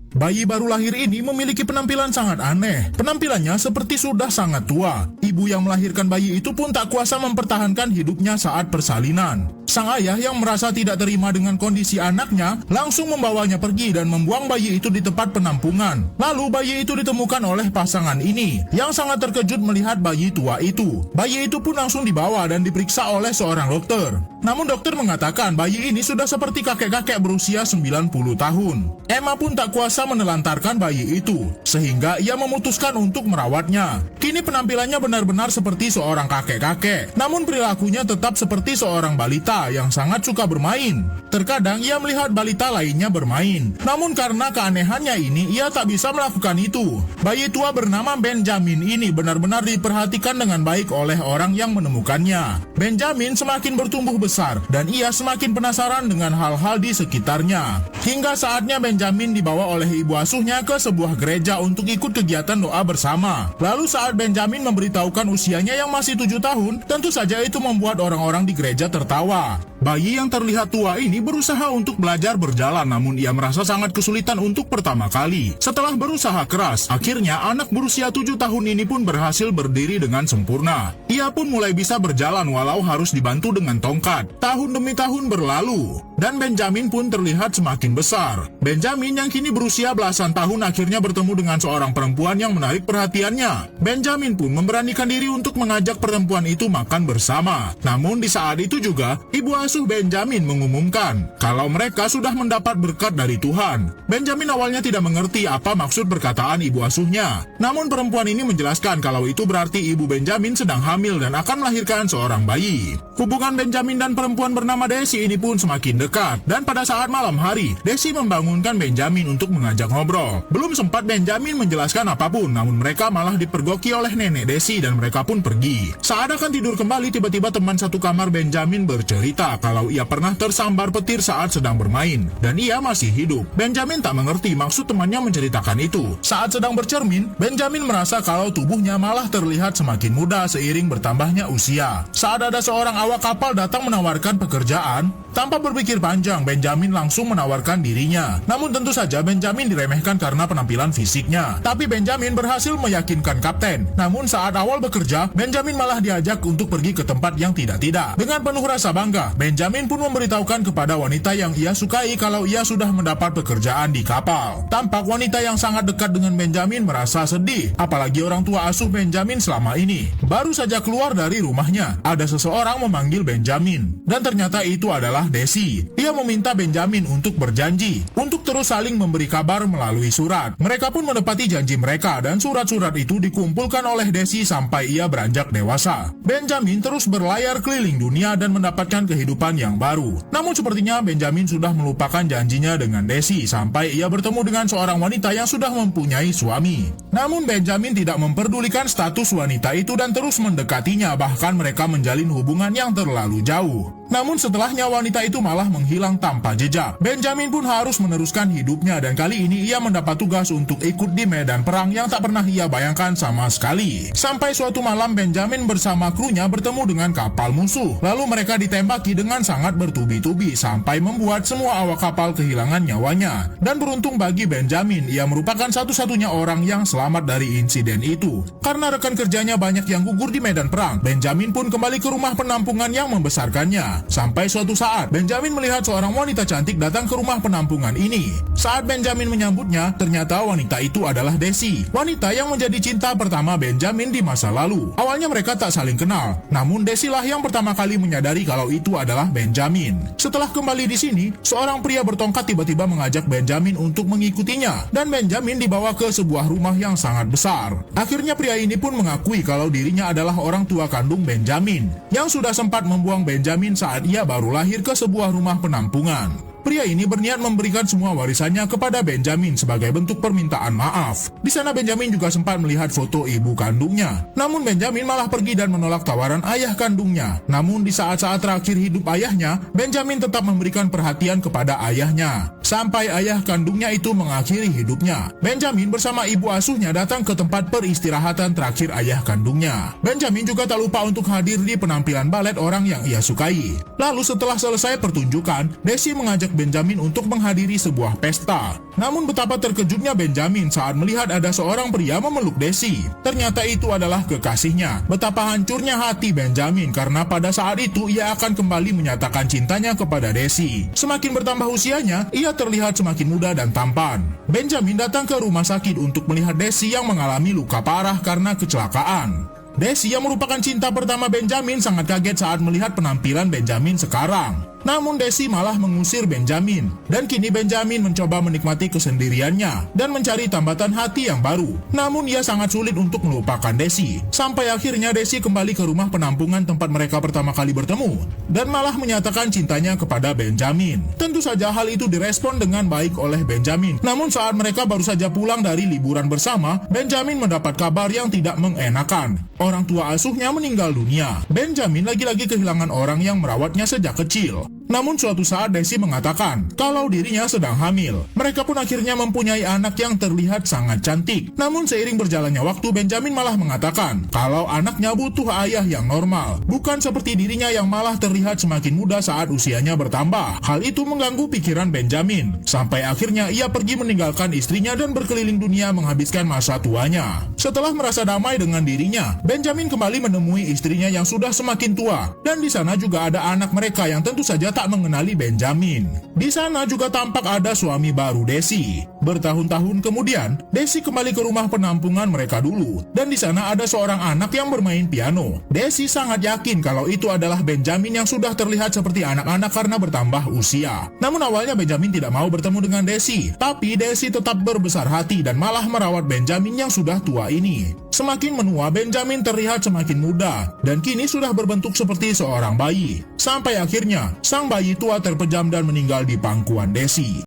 Bayi baru lahir ini memiliki penampilan sangat aneh. Penampilannya seperti sudah sangat tua. Ibu yang melahirkan bayi itu pun tak kuasa mempertahankan hidupnya saat persalinan. Sang ayah yang merasa tidak terima dengan kondisi anaknya langsung membawanya pergi dan membuang bayi itu di tempat penampungan. Lalu bayi itu ditemukan oleh pasangan ini yang sangat terkejut melihat bayi tua itu. Bayi itu pun langsung dibawa dan diperiksa oleh seorang dokter. Namun dokter mengatakan bayi ini sudah seperti kakek-kakek berusia 90 tahun. Emma pun tak kuasa menelantarkan bayi itu, sehingga ia memutuskan untuk merawatnya. Kini penampilannya benar-benar seperti seorang kakek-kakek, namun perilakunya tetap seperti seorang balita yang sangat suka bermain. Terkadang ia melihat balita lainnya bermain, namun karena keanehannya ini ia tak bisa melakukan itu. Bayi tua bernama Benjamin ini benar-benar diperhatikan dengan baik oleh orang yang menemukannya. Benjamin semakin bertumbuh besar dan ia semakin penasaran dengan hal-hal di sekitarnya. Hingga saatnya Benjamin dibawa oleh ibu asuhnya ke sebuah gereja untuk ikut kegiatan doa bersama. Lalu saat Benjamin memberitahukan usianya yang masih 7 tahun, tentu saja itu membuat orang-orang di gereja tertawa. Bayi yang terlihat tua ini berusaha untuk belajar berjalan, namun ia merasa sangat kesulitan untuk pertama kali. Setelah berusaha keras, akhirnya anak berusia 7 tahun ini pun berhasil berdiri dengan sempurna. Ia pun mulai bisa berjalan walau harus dibantu dengan tongkat. Tahun demi tahun berlalu, dan Benjamin pun terlihat semakin besar. Benjamin yang kini berusia belasan tahun akhirnya bertemu dengan seorang perempuan yang menarik perhatiannya. Benjamin pun memberanikan diri untuk mengajak perempuan itu makan bersama. Namun di saat itu juga, ibu asuh Benjamin mengumumkan kalau mereka sudah mendapat berkat dari Tuhan. Benjamin awalnya tidak mengerti apa maksud perkataan ibu asuhnya. Namun perempuan ini menjelaskan kalau itu berarti ibu Benjamin sedang hamil dan akan melahirkan seorang bayi. Hubungan Benjamin dan perempuan bernama Desi ini pun semakin dekat. Dan pada saat malam hari, Desi membangunkan Benjamin untuk mengajak ngobrol. Belum sempat Benjamin menjelaskan apapun, namun mereka malah dipergoki oleh nenek Desi dan mereka pun pergi. Saat akan tidur kembali, tiba-tiba teman satu kamar Benjamin bercerita kalau ia pernah tersambar petir saat sedang bermain dan ia masih hidup. Benjamin tak mengerti maksud temannya menceritakan itu. Saat sedang bercermin, Benjamin merasa kalau tubuhnya malah terlihat semakin muda seiring bertambahnya usia. Saat ada seorang awak kapal datang menawarkan pekerjaan, tanpa berpikir panjang, Benjamin langsung menawarkan dirinya. Namun tentu saja Benjamin diremehkan karena penampilan fisiknya. Tapi Benjamin berhasil meyakinkan kapten. Namun saat awal bekerja, Benjamin malah diajak untuk pergi ke tempat yang tidak-tidak. Dengan penuh rasa bangga, Benjamin pun memberitahukan kepada wanita yang ia sukai kalau ia sudah mendapat pekerjaan di kapal. Tampak wanita yang sangat dekat dengan Benjamin merasa sedih, apalagi orang tua asuh Benjamin selama ini. Baru saja keluar dari rumahnya, ada seseorang memanggil Benjamin. Dan ternyata itu adalah Desi. Ia meminta Benjamin untuk berjanji untuk terus saling memberi kabar melalui surat. Mereka pun menepati janji mereka dan surat-surat itu dikumpulkan oleh Desi sampai ia beranjak dewasa. Benjamin terus berlayar keliling dunia dan mendapatkan kehidupan yang baru. Namun sepertinya Benjamin sudah melupakan janjinya dengan Desi sampai ia bertemu dengan seorang wanita yang sudah mempunyai suami. Namun Benjamin tidak memperdulikan status wanita itu dan terus mendekatinya, bahkan mereka menjalin hubungan yang terlalu jauh. Namun setelahnya wanita itu malah menghilang tanpa jejak. Benjamin pun harus meneruskan hidupnya dan kali ini ia mendapat tugas untuk ikut di medan perang yang tak pernah ia bayangkan sama sekali. Sampai suatu malam Benjamin bersama krunya bertemu dengan kapal musuh. Lalu mereka ditembaki dengan sangat bertubi-tubi sampai membuat semua awak kapal kehilangan nyawanya. Dan beruntung bagi Benjamin, ia merupakan satu-satunya orang yang selamat dari insiden itu. Karena rekan kerjanya banyak yang gugur di medan perang, Benjamin pun kembali ke rumah penampungan yang membesarkannya. Sampai suatu saat, Benjamin melihat seorang wanita cantik datang ke rumah penampungan ini. Saat Benjamin menyambutnya, ternyata wanita itu adalah Desi, wanita yang menjadi cinta pertama Benjamin di masa lalu. Awalnya mereka tak saling kenal, namun Desi lah yang pertama kali menyadari kalau itu adalah Benjamin. Setelah kembali di sini, seorang pria bertongkat tiba-tiba mengajak Benjamin untuk mengikutinya, dan Benjamin dibawa ke sebuah rumah yang sangat besar. Akhirnya pria ini pun mengakui kalau dirinya adalah orang tua kandung Benjamin, yang sudah sempat membuang Benjamin saat ia baru lahir ke sebuah rumah penampungan. Pria ini berniat memberikan semua warisannya kepada Benjamin sebagai bentuk permintaan maaf. Di sana Benjamin juga sempat melihat foto ibu kandungnya. Namun Benjamin malah pergi dan menolak tawaran ayah kandungnya. Namun di saat-saat terakhir hidup ayahnya, Benjamin tetap memberikan perhatian kepada ayahnya. Sampai ayah kandungnya itu mengakhiri hidupnya, Benjamin bersama ibu asuhnya datang ke tempat peristirahatan terakhir ayah kandungnya. Benjamin juga tak lupa untuk hadir di penampilan balet orang yang ia sukai. Lalu setelah selesai pertunjukan, Desi mengajak Benjamin untuk menghadiri sebuah pesta. Namun betapa terkejutnya Benjamin saat melihat ada seorang pria memeluk Daisy. Ternyata itu adalah kekasihnya. Betapa hancurnya hati Benjamin karena pada saat itu ia akan kembali menyatakan cintanya kepada Daisy. Semakin bertambah usianya, ia terlihat semakin muda dan tampan. Benjamin datang ke rumah sakit untuk melihat Daisy yang mengalami luka parah karena kecelakaan. Daisy yang merupakan cinta pertama Benjamin sangat kaget saat melihat penampilan Benjamin sekarang. Namun Daisy malah mengusir Benjamin, dan kini Benjamin mencoba menikmati kesendiriannya dan mencari tambatan hati yang baru. Namun ia sangat sulit untuk melupakan Daisy. Sampai akhirnya Daisy kembali ke rumah penampungan tempat mereka pertama kali bertemu dan malah menyatakan cintanya kepada Benjamin. Tentu saja hal itu direspon dengan baik oleh Benjamin. Namun saat mereka baru saja pulang dari liburan bersama, Benjamin mendapat kabar yang tidak mengenakan. Orang tua asuhnya meninggal dunia. Benjamin lagi-lagi kehilangan orang yang merawatnya sejak kecil. Namun suatu saat Daisy mengatakan kalau dirinya sedang hamil. Mereka pun akhirnya mempunyai anak yang terlihat sangat cantik. Namun seiring berjalannya waktu, Benjamin malah mengatakan kalau anaknya butuh ayah yang normal, bukan seperti dirinya yang malah terlihat semakin muda saat usianya bertambah. Hal itu mengganggu pikiran Benjamin. Sampai akhirnya ia pergi meninggalkan istrinya dan berkeliling dunia menghabiskan masa tuanya. Setelah merasa damai dengan dirinya, Benjamin kembali menemui istrinya yang sudah semakin tua. Dan di sana juga ada anak mereka yang tentu saja tak mengenali Benjamin. Di sana juga tampak ada suami baru Daisy. Bertahun-tahun kemudian, Daisy kembali ke rumah penampungan mereka dulu, dan di sana ada seorang anak yang bermain piano. Daisy sangat yakin kalau itu adalah Benjamin yang sudah terlihat seperti anak-anak karena bertambah usia. Namun awalnya Benjamin tidak mau bertemu dengan Daisy, tapi Daisy tetap berbesar hati dan malah merawat Benjamin yang sudah tua ini. Semakin menua, Benjamin terlihat semakin muda, dan kini sudah berbentuk seperti seorang bayi. Sampai akhirnya, sang bayi tua terpejam dan meninggal di pangkuan Daisy.